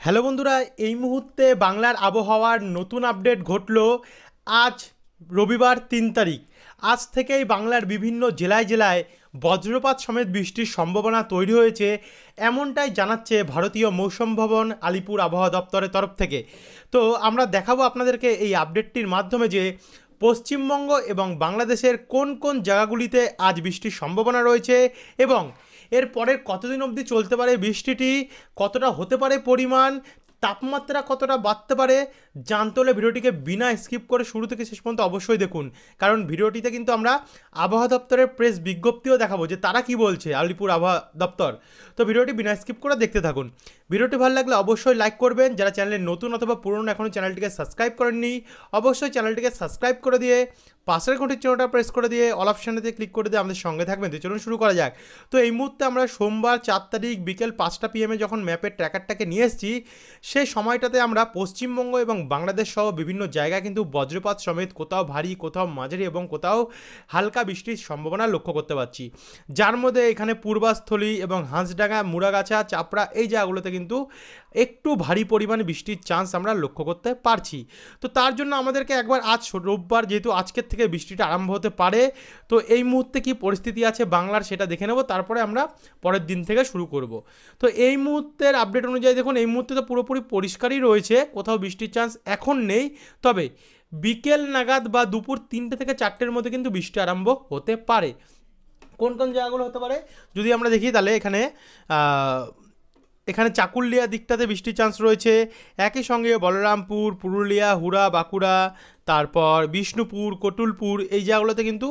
Hello বন্ধুরা, এই মুহূর্তে বাংলার আবহাওয়ার নতুন আপডেট ঘটলো। আজ রবিবার 3 তারিখ। আজ থেকেই বাংলার বিভিন্ন জেলায় জেলায় বজ্রপাত সমেত বৃষ্টির সম্ভাবনা তৈরি হয়েছে, এমনটাই জানাচ্ছে ভারতীয় মৌসুম ভবন আলিপুর আবহাওয়া দপ্তরের তরফ থেকে। তো আমরা দেখাবো আপনাদেরকে এই আপডেটটির মাধ্যমে যে পশ্চিমবঙ্গ এবং বাংলাদেশের কোন কোন জায়গাগুলিতে আজ বৃষ্টির সম্ভাবনা রয়েছে এবং এর পরের কতদিন অবধি চলতে পারে বৃষ্টিটি, কতটা হতে পারে পরিমাণ, তাপমাত্রা কতটা বাড়তে পারে। জানতে হলে ভিডিওটিকে বিনা স্কিপ করে শুরু থেকে শেষ পর্যন্ত অবশ্যই দেখুন, কারণ ভিডিওটিতে কিন্তু আমরা আবহাওয়া দপ্তরের প্রেস বিজ্ঞপ্তিও দেখাবো যে তারা কি বলছে আলিপুর আবহাওয়া দপ্তর। তো ভিডিওটি বিনা স্কিপ করে দেখতে থাকুন। ভিডিওটি ভালো লাগলে অবশ্যই লাইক করবেন। যারা চ্যানেলে নতুন অথবা পুরনো এখনও চ্যানেলটিকে সাবস্ক্রাইব করেননি, অবশ্যই চ্যানেলটিকে সাবস্ক্রাইব করে দিয়ে পাশের ঘন্টির চিহ্নটা প্রেস করে দিয়ে অল অপশানেতে ক্লিক করে দিয়ে আমাদের সঙ্গে থাকবেন। তো চলুন শুরু করা যাক। তো এই মুহূর্তে আমরা সোমবার 4 তারিখ বিকেল 5টা PM যখন ম্যাপের ট্র্যাকারটাকে নিয়ে এসেছি, সেই সময়টাতে আমরা পশ্চিমবঙ্গ এবং বাংলাদেশ সহ বিভিন্ন জায়গায় কিন্তু বজ্রপাত সমেত কোথাও ভারী, কোথাও মাঝারি এবং কোথাও হালকা বৃষ্টির সম্ভাবনা লক্ষ্য করতে পারছি। যার মধ্যে এখানে পূর্বাস্থলী এবং হাঁসডাঙ্গা, মুড়াগাছা, চাপড়া এই জায়গাগুলোতে কিন্তু একটু ভারী পরিমাণে বৃষ্টির চান্স আমরা লক্ষ্য করতে পারছি। তো তার জন্য আমাদেরকে একবার আজ রোববার, যেহেতু আজকের থেকে বৃষ্টিটা আরম্ভ হতে পারে, তো এই মুহূর্তে কি পরিস্থিতি আছে বাংলার সেটা দেখে নেব, তারপরে আমরা পরের দিন থেকে শুরু করব। তো এই মুহূর্তের আপডেট অনুযায়ী দেখুন, এই মুহূর্তে তো পুরোপুরি পরিষ্কারই রয়েছে, কোথাও বৃষ্টির চান্স এখন নেই। তবে বিকেল নাগাদ বা দুপুর 3টে থেকে 4টের মধ্যে কিন্তু বৃষ্টি আরম্ভ হতে পারে। কোন কোন জায়গাগুলো হতে পারে যদি আমরা দেখি, তাহলে এখানে চাকুলিয়া দিকটাতে বৃষ্টির চান্স রয়েছে। একই সঙ্গে বলরামপুর, পুরুলিয়া, হুড়া, বাঁকুড়া, তারপর বিষ্ণুপুর, কটুলপুর এই জায়গাগুলোতে কিন্তু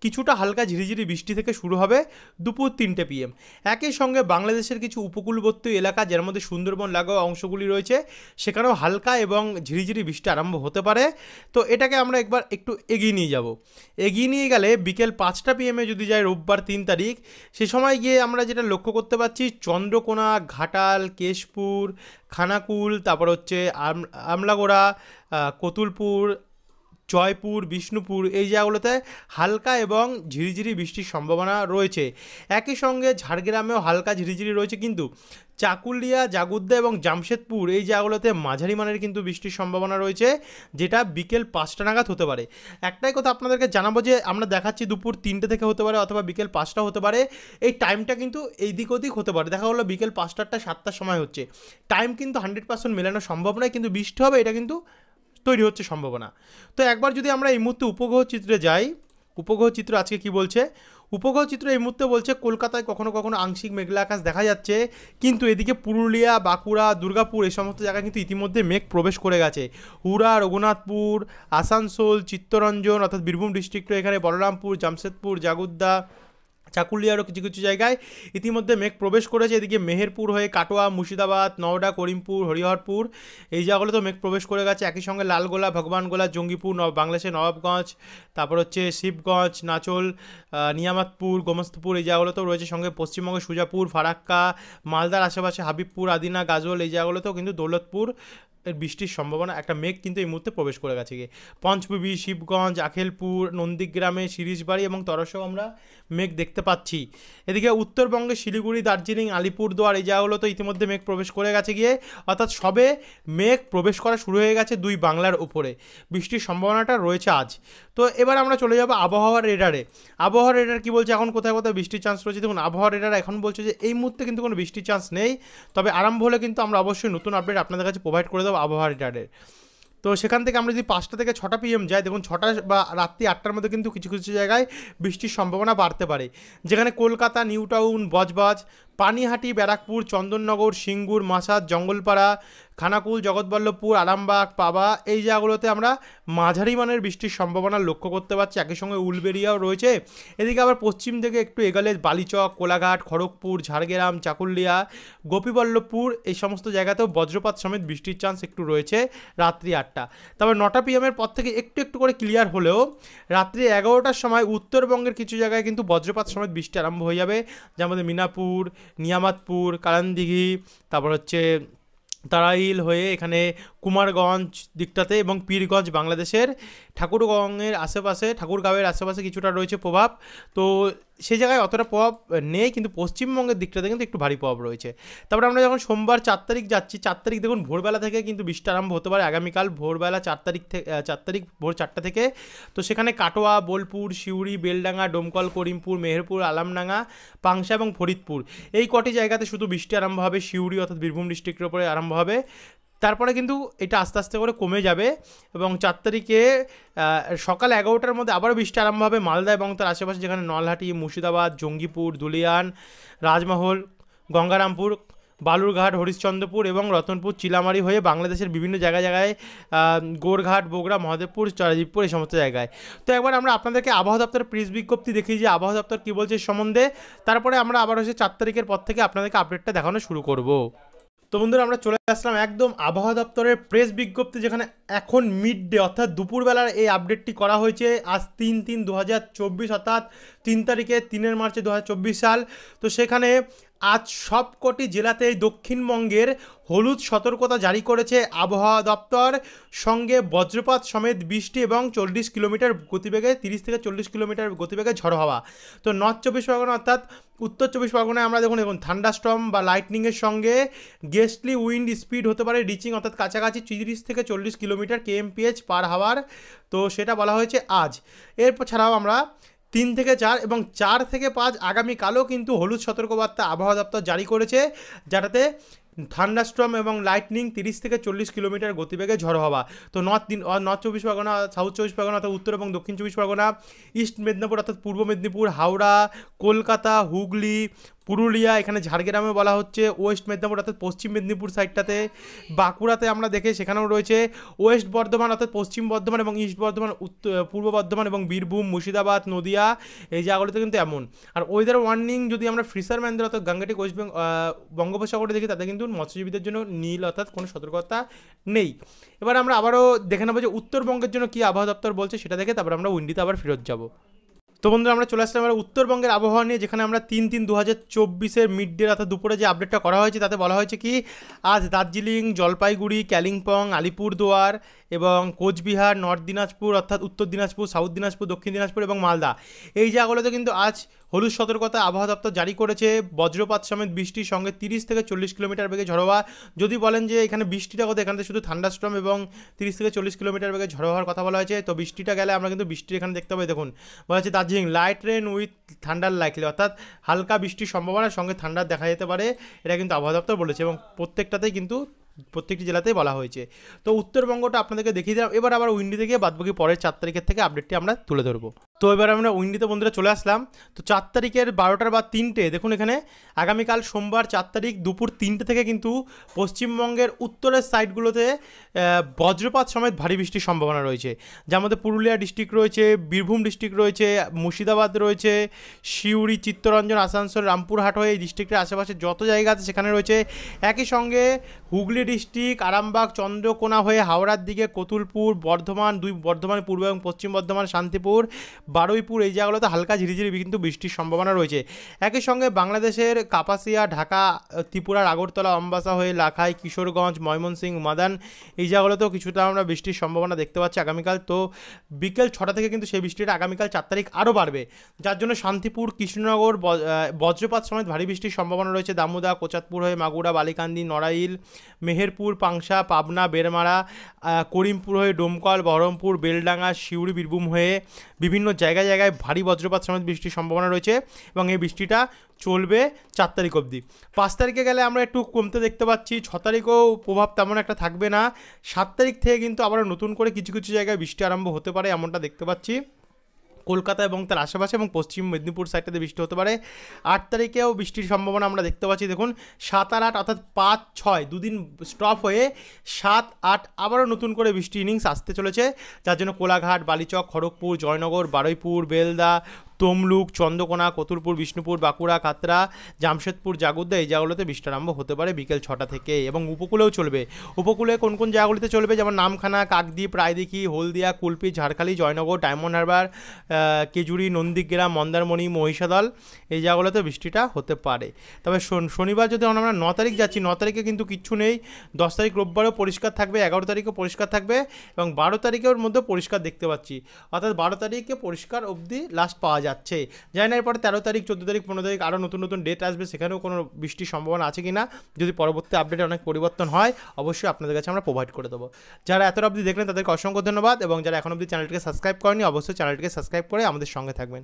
কিছুটা হালকা ঝিরিঝিরি বৃষ্টি থেকে শুরু হবে দুপুর 3টে PM। একই সঙ্গে বাংলাদেশের কিছু উপকূলবর্তী এলাকা, যার মধ্যে সুন্দরবন লাগোয়া অংশগুলি রয়েছে, সেখানেও হালকা এবং ঝিরিঝিরি বৃষ্টি আরম্ভ হতে পারে। তো এটাকে আমরা একটু এগিয়ে নিয়ে যাব। এগিয়ে নিয়ে গেলে বিকেল 5টা PM যদি যাই রোববার 3 তারিখ, সে সময় গিয়ে আমরা যেটা লক্ষ্য করতে পারছি, চন্দ্রকোনা, ঘাটাল, কেশপুর, খানাকুল, তারপর হচ্ছে আমলাগোড়া, কতুলপুর, জয়পুর, বিষ্ণুপুর এই জায়গাগুলোতে হালকা এবং ঝিরিঝিরি বৃষ্টির সম্ভাবনা রয়েছে। একই সঙ্গে ঝাড়গ্রামেও হালকা ঝিরিঝিরি রয়েছে, কিন্তু চাকুলিয়া, জাগুদ্দা এবং জামশেদপুর এই জায়গাগুলোতে মাঝারি মানের কিন্তু বৃষ্টির সম্ভাবনা রয়েছে, যেটা বিকেল 5টা নাগাদ হতে পারে। একটাই কথা আপনাদেরকে জানাবো যে আমরা দেখাচ্ছি দুপুর 3টে থেকে হতে পারে অথবা বিকেল 5টা হতে পারে। এই টাইমটা কিন্তু এই দিক ওদিক হতে পারে। দেখা হলো বিকেল 5টাটা 7টার সময় হচ্ছে, টাইম কিন্তু 100% মেলানো সম্ভব নয়, কিন্তু বৃষ্টি হবে এটা কিন্তু তৈরি হচ্ছে সম্ভাবনা। তো একবার যদি আমরা এই মুহূর্তে উপগ্রহ চিত্রে যাই, উপগ্রহ চিত্র আজকে কি বলছে, উপগ্রহ চিত্র এই মুহূর্তে বলছে কলকাতায় কখনো কখনো আংশিক মেঘলা আকাশ দেখা যাচ্ছে, কিন্তু এদিকে পুরুলিয়া, বাঁকুড়া, দুর্গাপুর এই সমস্ত জায়গায় কিন্তু ইতিমধ্যে মেঘ প্রবেশ করে গেছে। হুড়া, রঘুনাথপুর, আসানসোল, চিত্তরঞ্জন অর্থাৎ বীরভূম ডিস্ট্রিক্ট, এখানে বলরামপুর, জামশেদপুর, জাগুদ্দা, চাকুলিয়ারও কিছু কিছু জায়গায় ইতিমধ্যে মেঘ প্রবেশ করেছে। এদিকে মেহেরপুর হয়ে কাটোয়া, মুর্শিদাবাদ, নওডা, করিমপুর, হরিহরপুর এই জায়গাগুলোতেও মেঘ প্রবেশ করে গেছে। একই সঙ্গে লালগোলা, ভগবানগোলা, জঙ্গিপুর, বাংলাদেশের নবাবগঞ্জ, তারপর হচ্ছে শিবগঞ্জ, নাচল, নিয়ামতপুর, গোমস্তপুর এই জায়গাগুলোতেও রয়েছে। সঙ্গে পশ্চিমবঙ্গের সুজাপুর, ফারাক্কা, মালদার আশেপাশে হাবিবপুর, আদিনা, গাজল এই জায়গাগুলোতেও কিন্তু দৌলতপুর এর বৃষ্টির সম্ভাবনা, একটা মেঘ কিন্তু এই মুহূর্তে প্রবেশ করে গেছে। গিয়ে পঞ্চবিবি, শিবগঞ্জ, আখেলপুর, নন্দীগ্রামে, শিরিশবাড়ি এবং তরসেও আমরা মেঘ দেখতে পাচ্ছি। এদিকে উত্তরবঙ্গে শিলিগুড়ি, দার্জিলিং, আলিপুরদুয়ার এই জায়গাগুলো তো ইতিমধ্যে মেঘ প্রবেশ করে গেছে গিয়ে, অর্থাৎ সবে মেঘ প্রবেশ করা শুরু হয়ে গেছে দুই বাংলার উপরে। বৃষ্টির সম্ভাবনাটা রয়েছে আজ। তো এবার আমরা চলে যাব আবহাওয়ার রেডারে। আবহাওয়ার রেডার কী বলছে, এখন কোথায় কোথায় বৃষ্টির চান্স রয়েছে দেখুন। আবহাওয়ার রেডার এখন বলছে যে এই মুহূর্তে কিন্তু কোনো বৃষ্টির চান্স নেই, তবে আরম্ভ হলে কিন্তু আমরা অবশ্যই নতুন আপডেট আপনাদের কাছে প্রোভাইড করে দেবো আবহাওয়ার রেডারের। তো সেখান থেকে আমরা যদি 5টা থেকে 6টা PM যাই, দেখুন 6টা বা রাত্রি 8টার মধ্যে কিন্তু কিছু কিছু জায়গায় বৃষ্টির সম্ভাবনা বাড়তে পারে, যেখানে কলকাতা, নিউ টাউন, বজবাজ, পানিহাটি, ব্যারাকপুর, চন্দননগর, সিঙ্গুর, মাসাদ, জঙ্গলপাড়া, খানাকুল, জগৎবল্লভপুর, আরামবাগ, পাবা এই জায়গাগুলোতে আমরা মাঝারি মানের বৃষ্টির সম্ভাবনা লক্ষ্য করতে পারছি। একই সঙ্গে উলবেরিয়াও রয়েছে। এদিকে আবার পশ্চিম দিকে একটু এগালে বালিচক, কোলাঘাট, খড়গপুর, ঝাড়গ্রাম, চাকুলিয়া, গোপীবল্লভপুর এই সমস্ত জায়গাতেও বজ্রপাত সমেত বৃষ্টির চান্স একটু রয়েছে রাত্রি 8টা। তবে 9টা PM পর থেকে একটু একটু করে ক্লিয়ার হলেও রাত্রি 11টার সময় উত্তরবঙ্গের কিছু জায়গায় কিন্তু বজ্রপাত সমেত বৃষ্টি আরম্ভ হয়ে যাবে, যার মধ্যে মিনাপুর, নিয়ামতপুর, কালানদিঘি, তারপর হচ্ছে তারাইল হয়ে এখানে কুমারগঞ্জ দিকটাতে এবং পীরগঞ্জ বাংলাদেশের ঠাকুরগাঁওয়ের আশেপাশে কিছুটা রয়েছে প্রভাব। তো সেই জায়গায় অতটা প্রভাব নেই, কিন্তু পশ্চিমবঙ্গের দিকটাতে কিন্তু একটু ভারী প্রভাব রয়েছে। তারপরে আমরা যখন সোমবার 4 তারিখ যাচ্ছি, 4 তারিখ দেখুন ভোরবেলা থেকে কিন্তু বৃষ্টি আরম্ভ হতে পারে আগামীকাল ভোরবেলা 4 তারিখ ভোর 4টা থেকে। তো সেখানে কাটোয়া, বোলপুর, সিউড়ি, বেলডাঙ্গা, ডোমকল, করিমপুর, মেহেরপুর, আলমডাঙ্গা, পাংশা এবং ফরিদপুর এই কটি জায়গাতে শুধু বৃষ্টি আরম্ভ হবে। সিউড়ি অর্থাৎ বীরভূম ডিস্ট্রিক্টের উপরে আরম্ভ হবে, তারপরে কিন্তু এটা আস্তে আস্তে করে কমে যাবে এবং 4 তারিখে সকাল 11টার মধ্যে আবারও বৃষ্টি আরম্ভ হবে মালদা এবং তার আশেপাশে, যেখানে নলহাটি, মুর্শিদাবাদ, জঙ্গিপুর, ধুলিয়ান, রাজমহল, গঙ্গারামপুর, বালুরঘাট, হরিশ্চন্দ্রপুর এবং রতনপুর, চিলামারি হয়ে বাংলাদেশের বিভিন্ন জায়গায় গোরঘাট, বগুড়া, মহাদেবপুর, চরাজিতপুর এই সমস্ত জায়গায়। তো একবার আমরা আপনাদেরকে আবহাওয়া দপ্তরের প্রেস বিজ্ঞপ্তি দেখি যে আবহাওয়া দপ্তর কী বলছে এর সম্বন্ধে। তারপরে আমরা আবার হচ্ছে 4 তারিখের পর থেকে আপনাদেরকে আপডেটটা দেখানো শুরু করব। তো বন্ধুরা, আমরা চলে আসলাম একদম আবহাওয়া দপ্তরের প্রেস বিজ্ঞপ্তি, যেখানে এখন মিড ডে অর্থাৎ দুপুরবেলার এই আপডেটটি করা হয়েছে আজ 3/3/2024 অর্থাৎ 3 তারিখে 3 মার্চ 2024 সাল। তো সেখানে আজ সবকটি জেলাতেই দক্ষিণবঙ্গের হলুদ সতর্কতা জারি করেছে আবহাওয়া দপ্তর, সঙ্গে বজ্রপাত সমেত বৃষ্টি এবং 40 কিলোমিটার গতিবেগে 30 থেকে 40 কিলোমিটার গতিবেগে ঝড়ো হাওয়া। তো নর্থ 24 পরগনা অর্থাৎ উত্তর 24 পরগনায় আমরা দেখুন থান্ডারস্টর্ম বা লাইটনিংয়ের সঙ্গে গেস্টলি উইন্ড স্পিড হতে পারে রিচিং অর্থাৎ কাছাকাছি 30 থেকে 40 কিলোমিটার kmph পার হাওয়ার। তো সেটা বলা হয়েছে আজ। এরপর ছাড়াও আমরা 3 থেকে 4 এবং 4 থেকে 5 আগামীকালও কিন্তু হলুদ সতর্কবার্তা আবহাওয়া দপ্তর জারি করেছে, যাতে থান্ডারস্টর্ম এবং লাইটনিং 30 থেকে 40 কিলোমিটার গতিবেগে ঝড়ো হওয়া। তো নর্থ 24 পরগনা, সাউথ 24 পরগনা অর্থাৎ উত্তর এবং দক্ষিণ 24 পরগনা, ইস্ট মেদিনীপুর অর্থাৎ পূর্ব মেদিনীপুর, হাওড়া, কলকাতা, হুগলি, পুরুলিয়া, এখানে ঝাড়গ্রামে বলা হচ্ছে, ওয়েস্ট মেদিনীপুর অর্থাৎ পশ্চিম মেদিনীপুর সাইডটাতে, বাঁকুড়াতে আমরা দেখে সেখানেও রয়েছে, ওয়েস্ট বর্ধমান অর্থাৎ পশ্চিম বর্ধমান এবং ইস্ট বর্ধমান, পূর্ব বর্ধমান এবং বীরভূম, মুর্শিদাবাদ, নদিয়া এই জায়গাগুলোতে কিন্তু এমন। আর ওয়েদার ওয়ার্নিং যদি আমরা ফিশারম্যানদের অর্থাৎ গঙ্গাটিক ওয়েস্ট বঙ্গোপসাগরে দেখি, তাতে কিন্তু মৎস্যজীবীদের জন্য নীল অর্থাৎ কোনো সতর্কতা নেই। এবার আমরা আবারও দেখে নেবো যে উত্তরবঙ্গের জন্য কী আবহাওয়া দপ্তর বলছে সেটা দেখে তারপর আমরা উইন্ডিতে আবার ফেরত যাব। তো বন্ধুরা, আমরা চলে আসলাম আমরা উত্তরবঙ্গের আবহাওয়া নিয়ে, যেখানে আমরা 3/3/2024 মিড ডে অর্থাৎ দুপুরে যে আপডেটটা করা হয়েছে তাতে বলা হয়েছে কি আজ দার্জিলিং, জলপাইগুড়ি, কালিম্পং, আলিপুরদুয়ার এবং কোচবিহার, নর্থ দিনাজপুর অর্থাৎ উত্তর দিনাজপুর, সাউথ দিনাজপুর, দক্ষিণ দিনাজপুর এবং মালদা এই জায়গাগুলোতে কিন্তু আজ হলুদ সতর্কতা আবহাওয়া দপ্তর জারি করেছে। বজ্রপাত সমেত বৃষ্টির সঙ্গে 30 থেকে 40 কিলোমিটার বেগে ঝড়ো হওয়া। যদি বলেন যে এখানে বৃষ্টিটা কথা, এখানে শুধু থান্ডারস্টর্ম এবং 30 থেকে 40 কিলোমিটার বেগে ঝড়ো হওয়ার কথা বলা হয়েছে। তো বৃষ্টিটা গেলে আমরা কিন্তু বৃষ্টি এখানে দেখতে পাই। দেখুন বলা হচ্ছে Darjeeling light rain with thunder likely, অর্থাৎ হালকা বৃষ্টির সম্ভাবনার সঙ্গে ঠান্ডার দেখা যেতে পারে, এটা কিন্তু আবহাওয়া দপ্তর বলেছে এবং প্রত্যেকটাতেই কিন্তু প্রত্যেকটি জেলাতেই বলা হয়েছে। তো উত্তরবঙ্গটা আপনাদেরকে দেখিয়ে দিলাম। এবার আবার উইন্ডি থেকে বাদবাকি পরের 4 তারিখের থেকে আপডেটটি আমরা তুলে ধরবো। তো এবার আমরা উইন্ডিতে বন্ধুরা চলে আসলাম। তো 4 তারিখের 12টার বা 3টে দেখুন, এখানে আগামীকাল সোমবার 4 তারিখ দুপুর 3টে থেকে কিন্তু পশ্চিমবঙ্গের উত্তরের সাইডগুলোতে বজ্রপাত সমেত ভারী বৃষ্টির সম্ভাবনা রয়েছে, যার মধ্যে পুরুলিয়া ডিস্ট্রিক্ট রয়েছে, বীরভূম ডিস্ট্রিক্ট রয়েছে, মুর্শিদাবাদ রয়েছে, সিউড়ি, চিত্তরঞ্জন, আসানসোল, রামপুরহাট হয়ে এই ডিস্ট্রিক্টের আশেপাশে যত জায়গা আছে সেখানে রয়েছে। একই সঙ্গে হুগলি ডিস্ট্রিক্ট, আরামবাগ, চন্দ্রকোনা হয়ে হাওড়ার দিকে কতুলপুর, বর্ধমান, বর্ধমান পূর্ব এবং পশ্চিম বর্ধমান, শান্তিপুর, বারুইপুর এই জায়গাগুলোতে হালকা ঝিরিঝিরি কিন্তু বৃষ্টির সম্ভাবনা রয়েছে। একই সঙ্গে বাংলাদেশের কাপাসিয়া, ঢাকা, ত্রিপুরার আগরতলা, অম্বাসা হয়ে লাখাই, কিশোরগঞ্জ, ময়মনসিংহ, মাদান এই জায়গাগুলোতেও কিছুটা আমরা বৃষ্টির সম্ভাবনা দেখতে পাচ্ছি আগামীকাল। তো বিকেল 6টা থেকে কিন্তু সেই বৃষ্টিটা আগামীকাল 4 তারিখ আরও বাড়বে, যার জন্য শান্তিপুর, কৃষ্ণনগর বজ্রপাত সমেত ভারী বৃষ্টির সম্ভাবনা রয়েছে। দামোদা, কোচাতপুর হয়ে মাগুরা, বালিকান্দি, নড়াইল, মেহেরপুর, পাংশা, পাবনা, বেরমারা, করিমপুর হয়ে ডোমকল, বহরমপুর, বেলডাঙ্গা, সিউড়ি, বীরভূম হয়ে বিভিন্ন জায়গায় ভারী বজ্রপাত সমেত বৃষ্টির সম্ভাবনা রয়েছে এবং এই বৃষ্টিটা চলবে 4 তারিখ অবধি। 5 তারিখে গেলে আমরা একটু কমতে দেখতে পাচ্ছি। 6 তারিখেও প্রভাব তেমন একটা থাকবে না। 7 তারিখ থেকে কিন্তু আবার নতুন করে কিছু কিছু জায়গায় বৃষ্টি আরম্ভ হতে পারে, এমনটা দেখতে পাচ্ছি। কলকাতা এবং তার আশেপাশে এবং পশ্চিম মেদিনীপুর সাইডটাতে বৃষ্টি হতে পারে। 8 তারিখেও বৃষ্টির সম্ভাবনা আমরা দেখতে পাচ্ছি। দেখুন 7 আর 8 অর্থাৎ 5-6 দুদিন স্টপ হয়ে 7-8 আবারও নতুন করে বৃষ্টি ইনিংস আসতে চলেছে, যার জন্য কোলাঘাট, বালিচক, খড়গপুর, জয়নগর, বারুইপুর, বেলদা, তমলুক, চন্দ্রকোনা, কতুলপুর, বিষ্ণুপুর, বাঁকুড়া, কাতরা, জামশেদপুর, জাগুদ্দা এই জায়গাগুলোতে বৃষ্টি আরম্ভ হতে পারে বিকেল 6টা থেকে, এবং উপকূলেও চলবে। উপকূলে কোন কোন জায়গাগুলিতে চলবে, যেমন নামখানা, কাকদ্বীপ, রায়দিঘি, হলদিয়া, কুলপি, ঝাড়খালি, জয়নগর, ডায়মন্ড হারবার, কেজুরি, নন্দীগ্রাম, মন্দারমণি, মহিষাদল এই জায়গাগুলোতে বৃষ্টিটা হতে পারে। তবে শনিবার যদি আমরা 9 তারিখ যাচ্ছি, 9 তারিখে কিন্তু কিচ্ছু নেই। 10 তারিখ রোববারও পরিষ্কার থাকবে, 11 তারিখও পরিষ্কার থাকবে, এবং 12 তারিখের মধ্যে পরিষ্কার দেখতে পাচ্ছি, অর্থাৎ 12 তারিখে পরিষ্কার অবধি লাস্ট পাওয়া যাচ্ছে। জানি না এরপরে 13 তারিখ, 14 তারিখ, 15 তারিখ আরও নতুন নতুন ডেট আসবে, সেখানেও কোনো বৃষ্টির সম্ভাবনা আছে কি না, যদি পরবর্তী আপডেটে অনেক পরিবর্তন হয় অবশ্যই আপনাদের কাছে আমরা প্রোভাইড করে দেবো। যারা এতটা অবধি দেখলেন তাদেরকে অসংখ্য ধন্যবাদ, এবং যারা এখন অবধি চ্যানেলটিকে সাবস্ক্রাইব করেনি অবশ্যই চ্যানেলটিকে সাবস্ক্রাইব করে আমাদের সঙ্গে থাকবেন।